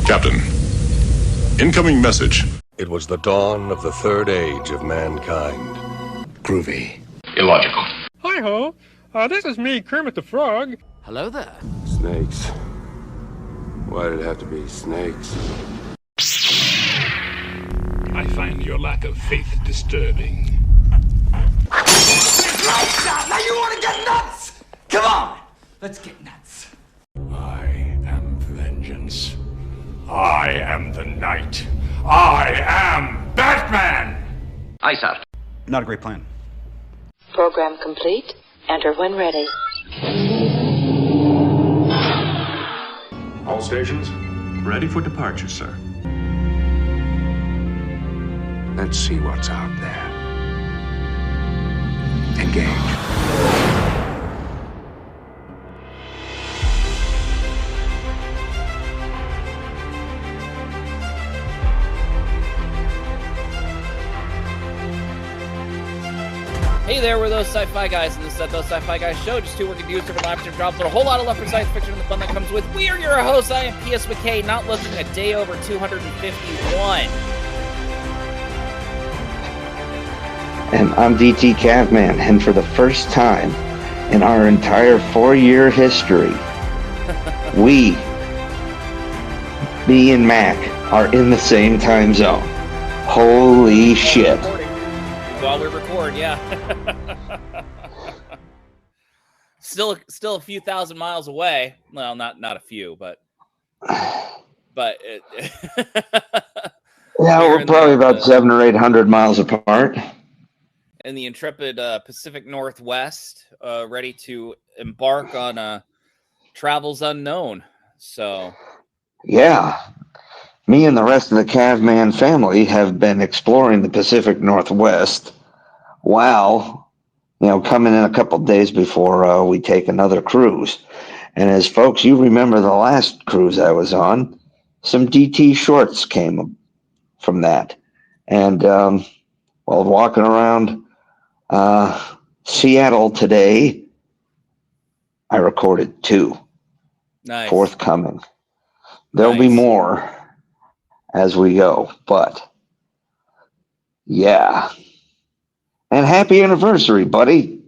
Captain, incoming message. It was the dawn of the third age of mankind. Groovy. Illogical. Hi-ho. This is me, Kermit the Frog. Hello there. Snakes. Why did it have to be snakes? I find your lack of faith disturbing. Now you want to get nuts? Come on, let's get nuts. I am vengeance. I am the night. I am Batman! Aye, sir. Not a great plan. Program complete. Enter when ready. All stations, ready for departure, sir. Let's see what's out there. Engage. Hey there, we're those sci-fi guys, and this is Those Sci-Fi Guys show. Just two working dudes, different lives, different jobs, but a whole lot of love for science fiction and the fun that comes with. We are your hosts. I am P.S. McKay, not looking a day over 251. And I'm DT Cavman, and for the first time in our entire 4-year history, me and Mack, are in the same time zone. Holy shit. While we record, yeah. Still a few thousand miles away. Well, not a few, but yeah, we're probably about 700 or 800 miles apart. In the intrepid Pacific Northwest, ready to embark on travels unknown. So, yeah, me and the rest of the Caveman family have been exploring the Pacific Northwest. Wow, coming in a couple days before we take another cruise. And as folks, you remember the last cruise I was on, some DT shorts came from that. And while walking around Seattle today, I recorded 2. Nice. Forthcoming. There'll be more as we go, but yeah. And happy anniversary, buddy.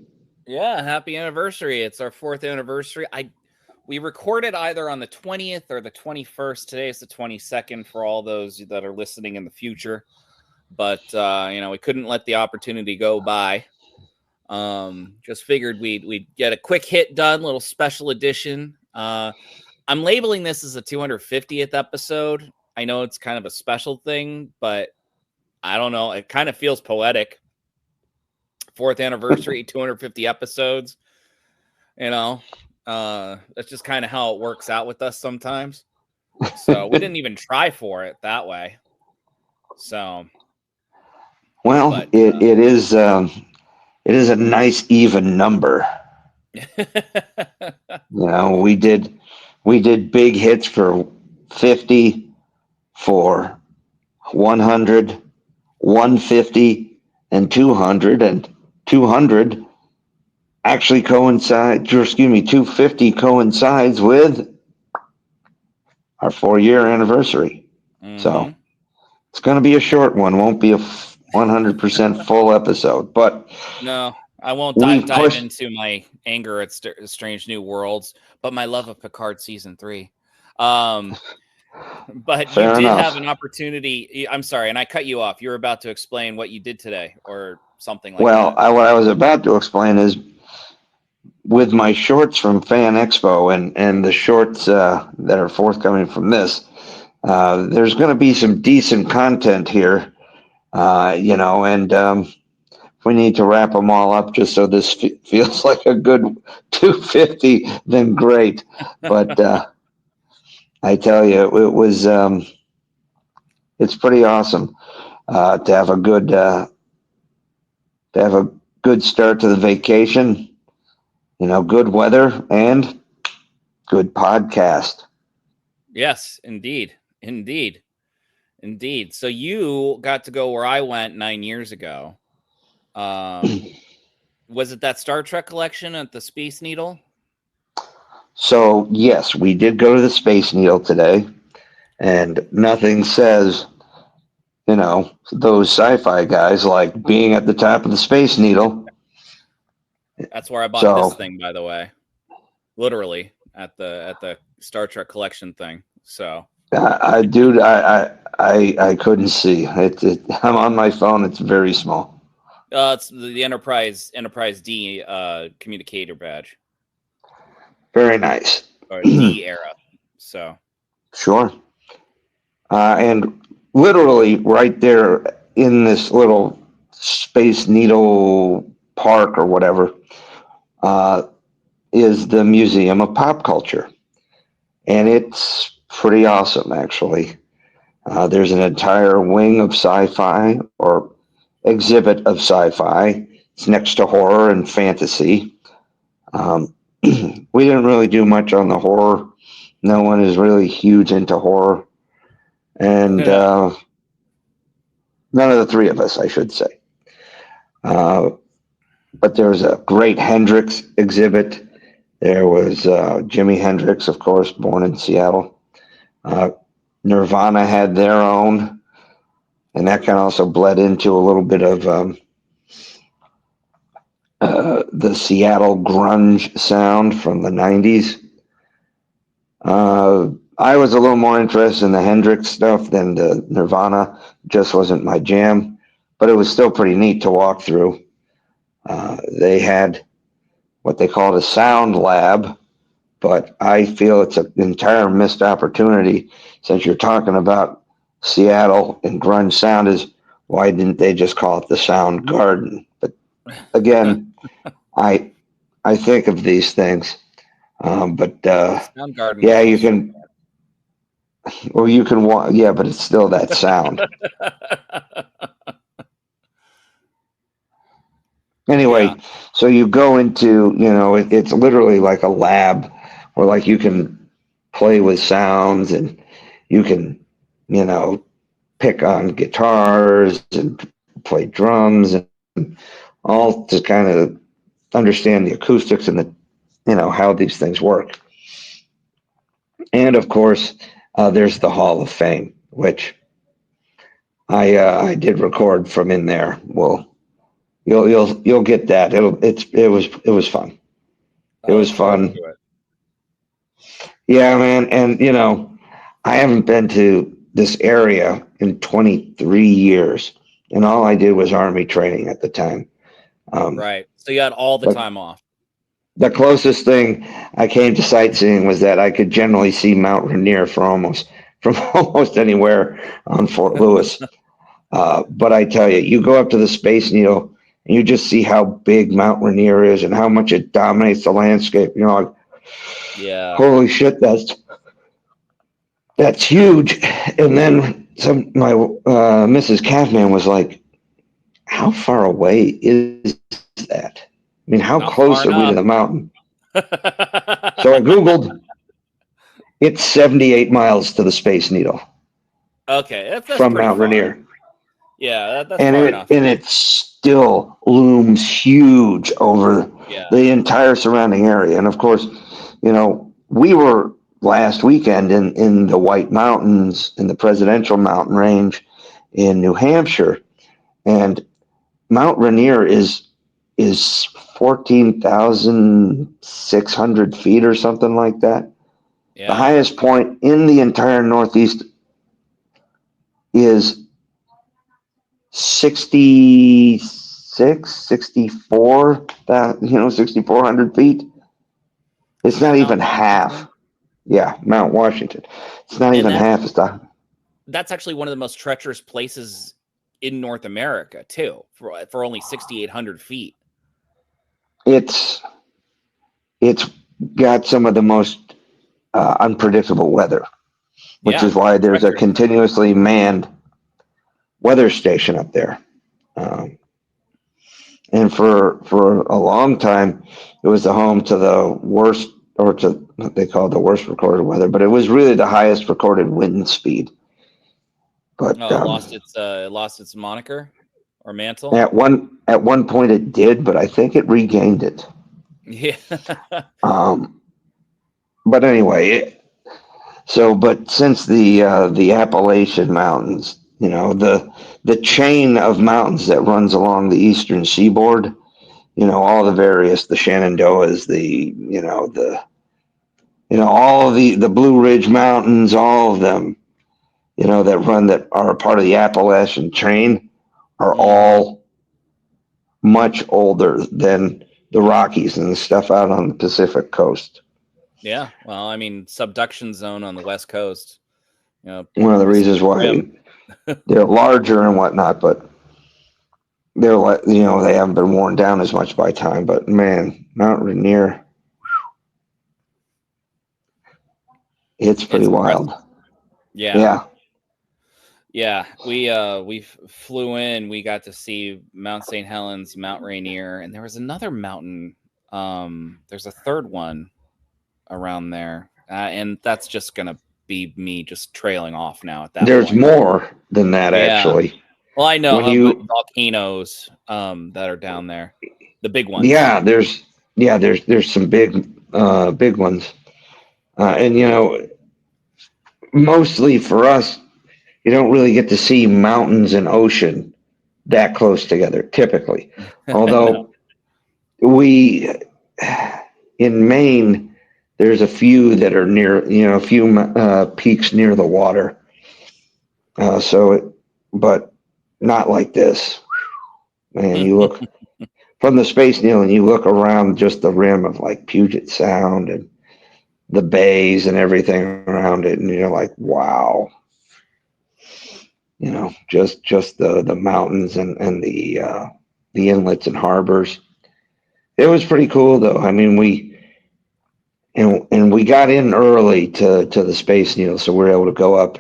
Yeah, happy anniversary. It's our 4th anniversary. We recorded either on the 20th or the 21st. Today is the 22nd for all those that are listening in the future. But we couldn't let the opportunity go by. Just figured we'd get a quick hit done, little special edition. I'm labeling this as a 250th episode. I know it's kind of a special thing, but I don't know. It kind of feels poetic. 4th anniversary, 250 episodes. That's just kind of how it works out with us sometimes. So we didn't even try for it that way. So, well, it is a nice even number. We did big hits for 50, for 100, 150, and 200, and 200 actually 250 coincides with our 4-year anniversary. Mm-hmm. So it's going to be a short one. Won't be a 100% full episode, but no, I won't dive into my anger at Strange New Worlds, but my love of Picard season 3. But Fair you did enough. have an opportunity. I'm sorry, and I cut you off. You were about to explain what you did today or something like that. Well, what I was about to explain is with my shorts from Fan Expo and the shorts that are forthcoming from this, there's going to be some decent content here, and we need to wrap them all up just so this feels like a good 250, then great. But I tell you, it was it's pretty awesome to have a good start to the vacation. Good weather and good podcast. Yes, indeed. So you got to go where I went 9 years ago. Was it that Star Trek collection at the Space Needle? So, yes, we did go to the Space Needle today. And nothing says, those sci-fi guys like being at the top of the Space Needle. That's where I bought So, this thing, by the way. Literally at the Star Trek collection thing. So I couldn't see. I'm on my phone. It's very small. it's the Enterprise D communicator badge. Very nice. Or D era. So Sure. And literally right there in this little Space Needle park or whatever is the Museum of Pop Culture. And it's pretty awesome, actually. There's an entire wing of sci-fi or exhibit of sci-fi. It's next to horror and fantasy. We didn't really do much on the horror. No one is really huge into horror. And none of the three of us, I should say. But there was a great Hendrix exhibit. There was Jimi Hendrix, of course, born in Seattle. Nirvana had their own, and that kind of also bled into a little bit of the Seattle grunge sound from the 90s. I was a little more interested in the Hendrix stuff than the Nirvana. Just wasn't my jam, but it was still pretty neat to walk through. They had what they called a sound lab, but I feel it's an entire missed opportunity since you're talking about Seattle and grunge sound. Is why didn't they just call it the Sound Garden? But again, I think of these things. Sound Garden. Yeah, you can. Well, you can walk. Yeah, but it's still that sound. Anyway, Yeah. so you go into, it's literally like a lab where like you can play with sounds and you can, pick on guitars and play drums and all to kind of understand the acoustics and how these things work. And of course, there's the Hall of Fame, which I did record from in there. Well, you'll get that. It was fun. It was fun. Yeah, man. And I haven't been to this area in 23 years, and all I did was Army training at the time. Right. So you had all the time off. The closest thing I came to sightseeing was that I could generally see Mount Rainier from almost anywhere on Fort Lewis. But I tell you go up to the Space Needle and you just see how big Mount Rainier is and how much it dominates the landscape. Yeah. Holy shit, that's huge. And then my Mrs. Caveman was like, "How far away is that? I mean, how close are we to the mountain?" So I Googled. It's 78 miles to the Space Needle. Okay, that's from pretty Mount far. Rainier. Yeah, that's far enough. And it still looms huge over the entire surrounding area. And of course, we were last weekend in the White Mountains in the Presidential Mountain Range in New Hampshire, and Mount Rainier is 14,600 feet or something like that. Yeah. The highest point in the entire Northeast is 6,400 feet. It's not even half. Yeah, Mount Washington. It's not even half as that. That's actually one of the most treacherous places in North America, too, for only 6,800 feet. It's got some of the most unpredictable weather, which is why there's a continuously manned weather station up there. And for a long time, it was the home to the worst, or to what they call the worst recorded weather, but it was really the highest recorded wind speed. But it lost its moniker or mantle. At one point it did, but I think it regained it. Yeah. But anyway, So, but since the Appalachian Mountains, the chain of mountains that runs along the eastern seaboard, all the the Shenandoahs, all of the Blue Ridge Mountains, all of them, that are a part of the Appalachian chain are all much older than the Rockies and the stuff out on the Pacific coast. Yeah, well, I mean, subduction zone on the West Coast. One of the reasons why they're larger and whatnot, but they're like, they haven't been worn down as much by time. But man, Mount Rainier, it's pretty wild. Yeah. We flew in. We got to see Mount St. Helens, Mount Rainier, and there was another mountain. There's a third one around there, and that's just gonna be me just trailing off now. At that, there's point. More than that, actually. Well, I know when volcanoes that are down there, the big ones. Yeah, there's some big ones, and mostly for us, you don't really get to see mountains and ocean that close together typically. Although we in Maine, there's a few that are near, a few peaks near the water. But not like this. Man, you look from the Space Needle and you look around just the rim of like Puget Sound and the bays and everything around it, and you're like, wow. Just the mountains and the inlets and harbors. It was pretty cool, though. I mean, we got in early to the Space Needle, so we were able to go up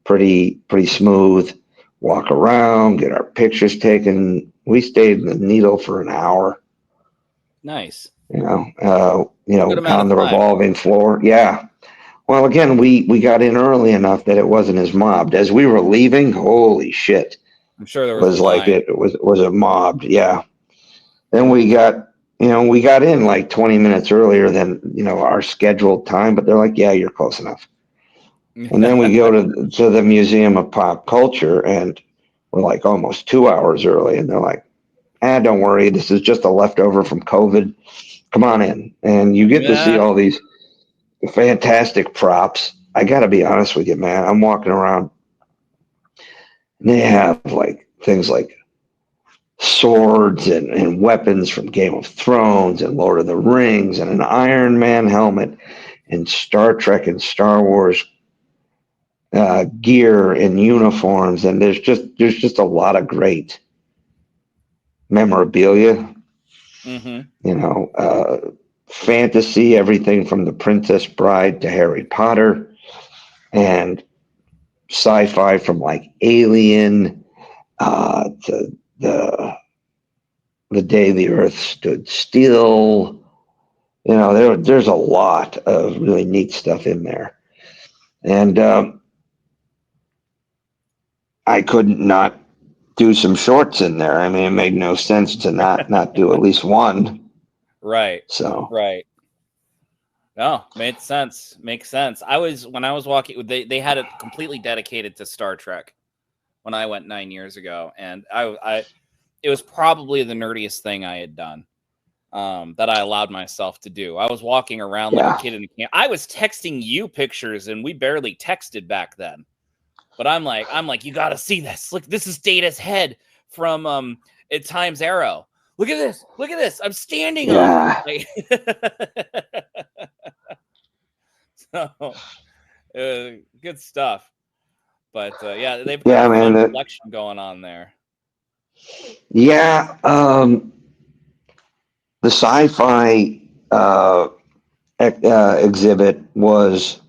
pretty smooth, walk around, get our pictures taken. We stayed in the Needle for an hour. Nice. On the revolving floor. Yeah. Well, again, we got in early enough that it wasn't as mobbed. As we were leaving, holy shit! I'm sure there was like it was a mobbed. Yeah. Then we got in like 20 minutes earlier than our scheduled time, but they're like, yeah, you're close enough. And then we go to the Museum of Pop Culture, and we're like almost 2 hours early, and they're like, don't worry, this is just a leftover from COVID. Come on in, and you get to see all these fantastic props. I got to be honest with you, man. I'm walking around, and they have like things like swords and weapons from Game of Thrones and Lord of the Rings, and an Iron Man helmet, and Star Trek and Star Wars gear and uniforms, and there's just a lot of great memorabilia. Fantasy, everything from The Princess Bride to Harry Potter, and sci-fi from like Alien to the Day the Earth Stood Still. There's a lot of really neat stuff in there, and I couldn't not do some shorts in there. I mean, it made no sense to not do at least one. Right. So. Right. No, makes sense. When I was walking, they had it completely dedicated to Star Trek when I went 9 years ago, and it was probably the nerdiest thing I had done that I allowed myself to do. I was walking around like a kid in a camp. I was texting you pictures, and we barely texted back then. But I'm like, you got to see this. Look, this is Data's head from at Times Arrow. Look at this. I'm standing on it. So, good stuff. But they've got a fun collection going on there. Yeah, the Sci-Fi exhibit was,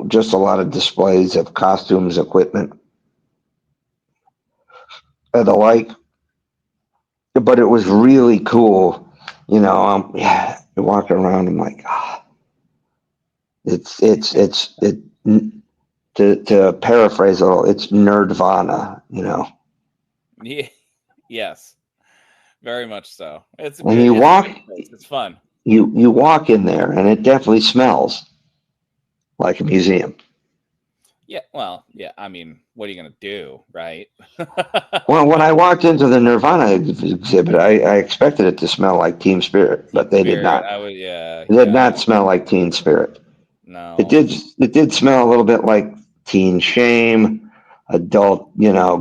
just a lot of displays of costumes, equipment, and the like. But it was really cool. You're walking around, I'm like, to paraphrase a little, it's nerdvana, Yeah, yes, very much so. It's fun. You You walk in there, and it definitely smells like a museum. Yeah, well, yeah. I mean, what are you gonna do, right? Well, when I walked into the Nirvana exhibit, I expected it to smell like Teen Spirit, but they did Spirit, not. I would, yeah, It did yeah. not smell like Teen Spirit. It No. did. It did smell a little bit like teen shame, adult,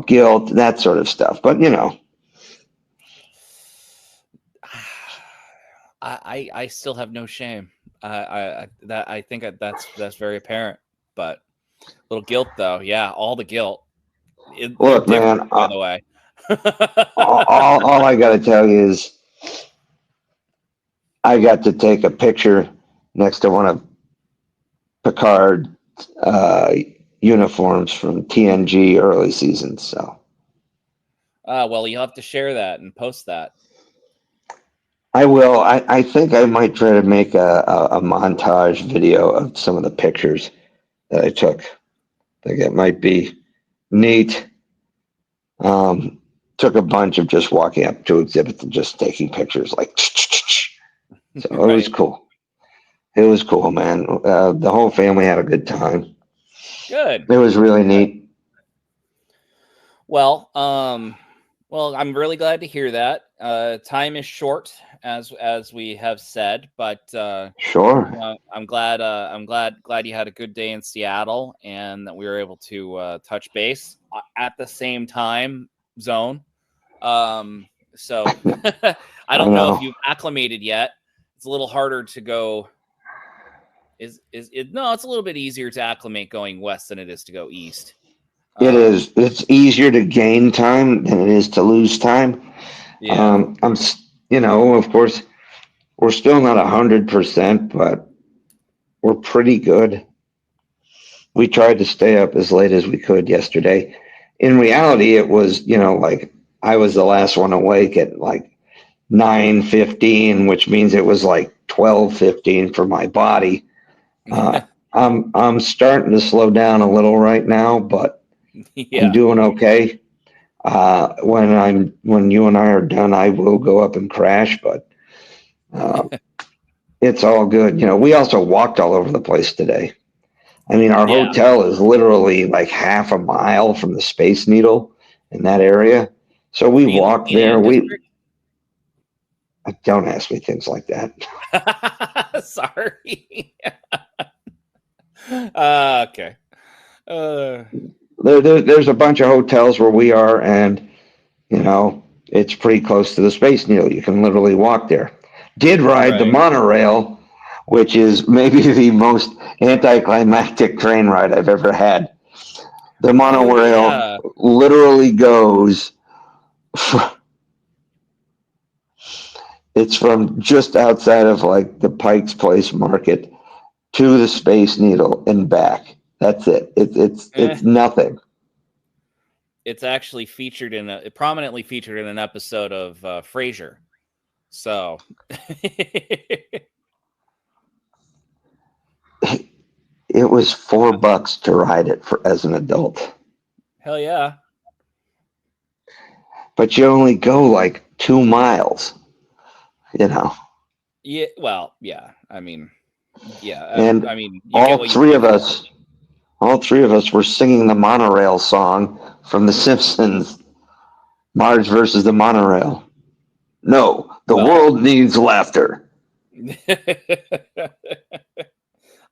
guilt, that sort of stuff. But I still have no shame. I think that's very apparent. But little guilt though, yeah, all the guilt. They're look, different, man. by the way. All I got to tell you is I got to take a picture next to one of Picard's uniforms from TNG early seasons. So Well, you'll have to share that and post that. I will. I think I might try to make a montage video of some of the pictures that I took. I think it might be neat. Took a bunch of just walking up to exhibits and just taking pictures, like. So it was Right. cool. It was cool, man. The whole family had a good time. Good. It was really neat. Well, I'm really glad to hear that. Time is short, as we have said, but Sure. I'm glad you had a good day in Seattle and that we were able to touch base at the same time zone. So I don't know if you've acclimated yet. It's a little harder to go. Is it? No, it's a little bit easier to acclimate going west than it is to go east. It is. It's easier to gain time than it is to lose time. Yeah. Of course, we're still not 100%, but we're pretty good. We tried to stay up as late as we could yesterday. In reality, it was, like I was the last one awake at like 9:15, which means it was like 12:15 for my body. I'm starting to slow down a little right now, but Yeah. I'm doing okay. When you and I are done, I will go up and crash, but it's all good. We also walked all over the place today. I mean, our hotel is literally like half a mile from the Space Needle in that area. So we walked there. Don't ask me things like that. Sorry. Okay. There's a bunch of hotels where we are, and it's pretty close to the Space Needle. You can literally walk there. Did ride the monorail, which is maybe the most anticlimactic train ride I've ever had. The monorail literally goes. It's from just outside of like the Pike's Place Market to the Space Needle and back. That's it. It's nothing. It's actually prominently featured in an episode of Frasier. So it was $4 to ride it as an adult. Hell yeah. But you only go like 2 miles, Yeah, well, yeah. I mean, yeah. And I mean, all three of us were singing the monorail song from The Simpsons, Marge versus the Monorail. No, the world needs laughter.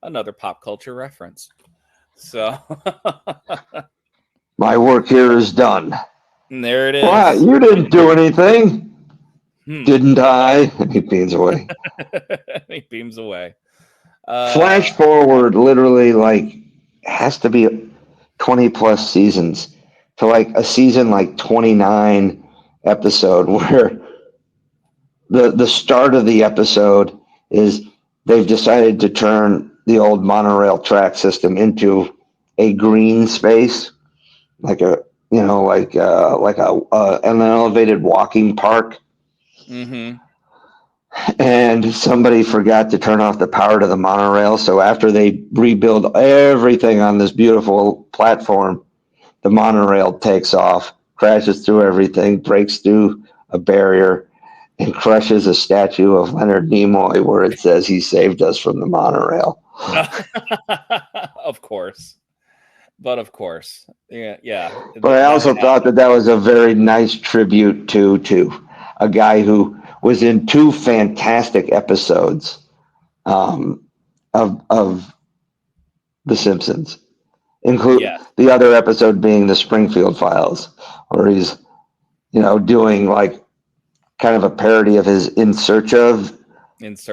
Another pop culture reference. So my work here is done. And there it is. Wow, you didn't do anything. Didn't I? He beams away. He beams away. Flash forward literally like has to be 20 plus seasons to like a season like 29 episode where the start of the episode is they've decided to turn the old monorail track system into a green space, like an elevated walking park. Mm-hmm. And somebody forgot to turn off the power to the monorail. So after they rebuild everything on this beautiful platform, the monorail takes off, crashes through everything, breaks through a barrier, and crushes a statue of Leonard Nimoy where it says he saved us from the monorail. Of course. But of course. Yeah. But I also thought that was a very nice tribute to a guy who was in 2 fantastic episodes of The Simpsons, include the other episode being the Springfield Files, where he's, doing like kind of a parody of his In Search of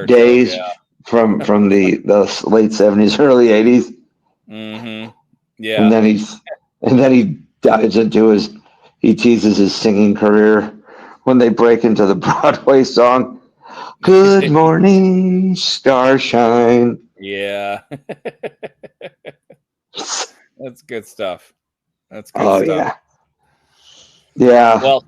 days from the late 70s, early 80s. Mm-hmm. Yeah. And then he dives into he teases his singing career when they break into the Broadway song, Good Morning, Starshine. Yeah. That's good stuff. That's good stuff. Yeah. Yeah. Well,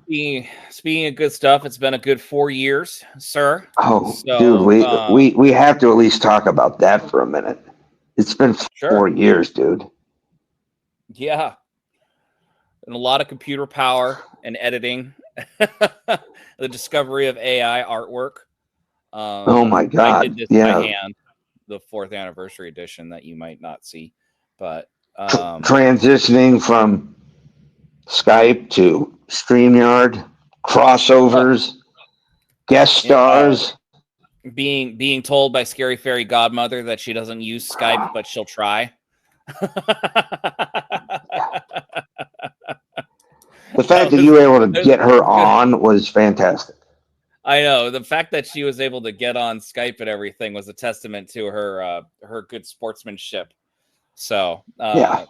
speaking of good stuff, it's been a good 4 years, sir. Oh, so, dude, we have to at least talk about that for a minute. It's been 4 years, dude. Yeah. And a lot of computer power and editing. The discovery of AI artwork. Oh my God. I did this by hand, the 4th anniversary edition that you might not see. But transitioning from Skype to StreamYard, crossovers, guest stars. Being told by Scary Fairy Godmother that she doesn't use Skype, but she'll try. The fact that you were able to get her on was fantastic. I know. The fact that she was able to get on Skype and everything was a testament to her good sportsmanship. So yeah.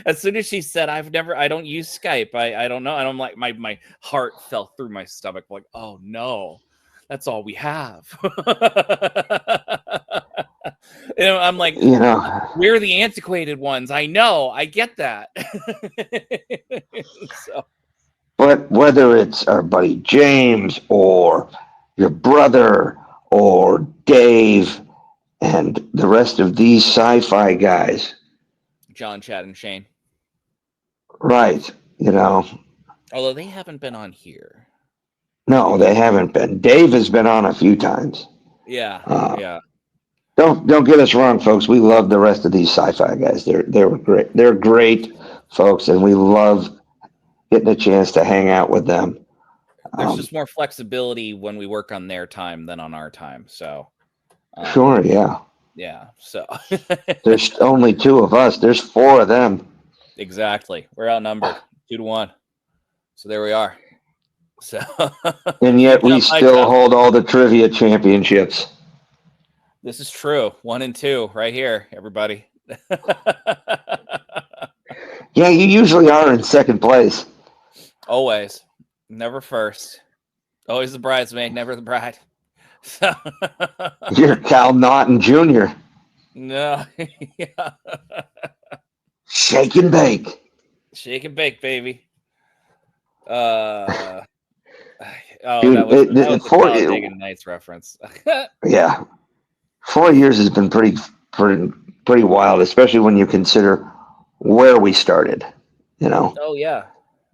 As soon as she said, I don't use Skype. I don't know. And I'm like, my heart fell through my stomach. Like, oh no, that's all we have. I'm like, we're the antiquated ones. I know. I get that. But whether it's our buddy James or your brother or Dave and the rest of these sci-fi guys. John, Chad, and Shane. Right. Although they haven't been on here. No, they haven't been. Dave has been on a few times. Yeah. Yeah. Don't get us wrong, folks. We love the rest of these sci-fi guys. They were great. They're great folks, and we love getting a chance to hang out with them. There's just more flexibility when we work on their time than on our time. So sure, yeah. Yeah. So there's only 2 of us. There's 4 of them. Exactly. We're outnumbered 2-1. So there we are. So and yet we still hold all the trivia championships. This is true. 1 and 2 right here, everybody. Yeah, you usually are in second place. Always. Never first. Always the bridesmaid, never the bride. So you're Cal Naughton Jr. No. Yeah. Shake and bake. Shake and bake, baby. Dude, that was the Talladega Nights reference. Yeah. 4 years has been pretty wild, especially when you consider where we started, Oh yeah,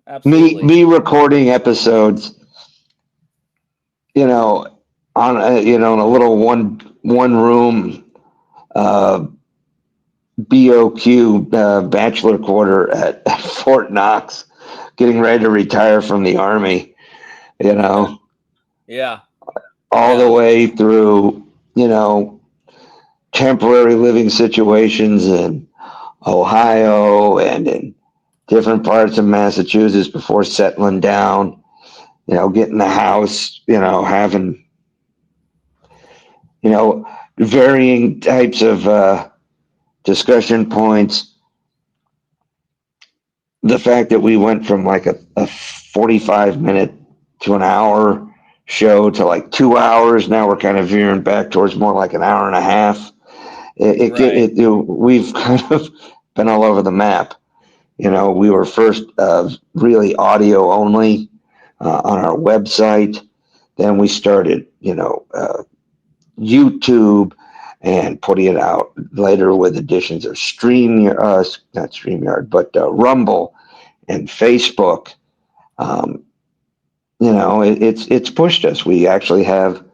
absolutely. Me recording episodes, on in a little one room, BOQ bachelor quarter at Fort Knox, getting ready to retire from the Army, Yeah. All the way through, temporary living situations in Ohio and in different parts of Massachusetts before settling down, getting the house, having, varying types of discussion points. The fact that we went from like a 45-minute to an hour show to like 2 hours. Now we're kind of veering back towards more like an hour and a half. We've kind of been all over the map. We were first really audio only on our website. Then we started, YouTube and putting it out later with additions of not StreamYard, but Rumble and Facebook. It's pushed us. We actually have,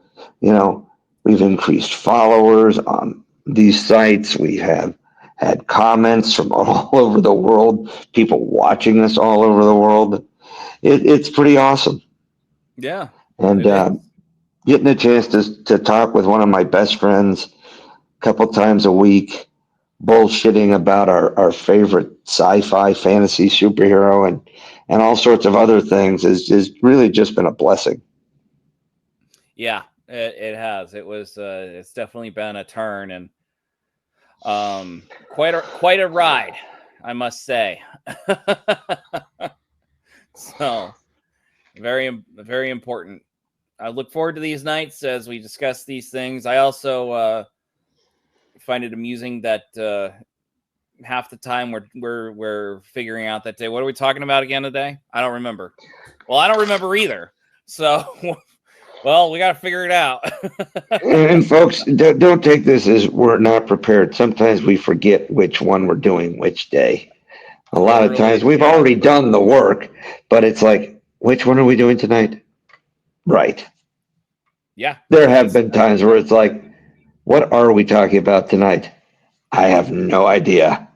we've increased followers on these sites. We have had comments from all over the world, people watching us all over the world. It's pretty awesome. Yeah. And getting a chance to talk with one of my best friends a couple times a week, bullshitting about our favorite sci-fi fantasy superhero and all sorts of other things is really just been a blessing. Yeah, it has. It's definitely been a turn, and quite a ride, I must say. So very, very important. I look forward to these nights as we discuss these things. I also find it amusing that half the time we're figuring out that day. What are we talking about again today? I don't remember. Well, I don't remember either. So, well, we got to figure it out. And folks, don't take this as we're not prepared. Sometimes we forget which one we're doing which day. A lot of times we've already done the work, but it's like, which one are we doing tonight? Right. Yeah. There have been times where it's like, what are we talking about tonight? I have no idea.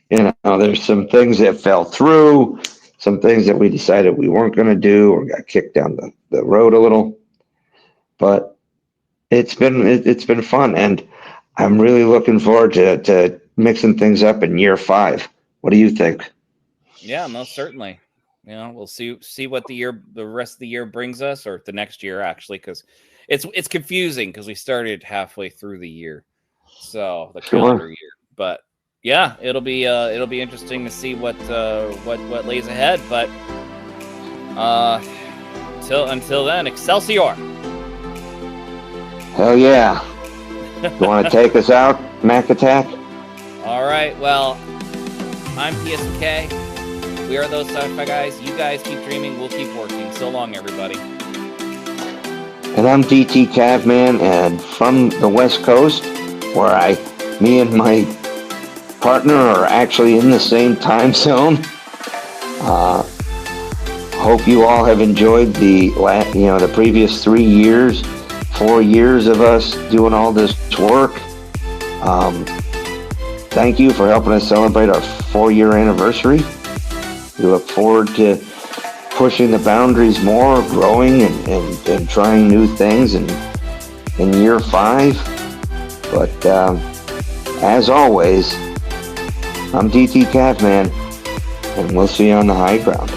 You know, there's some things that fell through, some things that we decided we weren't going to do or got kicked down the road a little. But it's been fun, and I'm really looking forward to mixing things up in year 5. What do you think? Yeah, most certainly. You know, we'll see what the rest of the year brings us, or the next year actually, because it's confusing because we started halfway through the year, so the calendar year. But yeah, it'll be interesting to see what lays ahead. But until then, Excelsior. Hell yeah! You want to take us out, Mack Attack? All right. Well, I'm PSK. We are those sci-fi guys. You guys keep dreaming. We'll keep working. So long, everybody. And I'm DT Cavman, and from the West Coast, where me and my partner are actually in the same time zone. Hope you all have enjoyed the previous 3 years, 4 years of us doing all this work. Thank you for helping us celebrate our 4-year anniversary. We look forward to pushing the boundaries more, growing and trying new things in year 5. But as always, I'm DT Catman, and we'll see you on the high ground.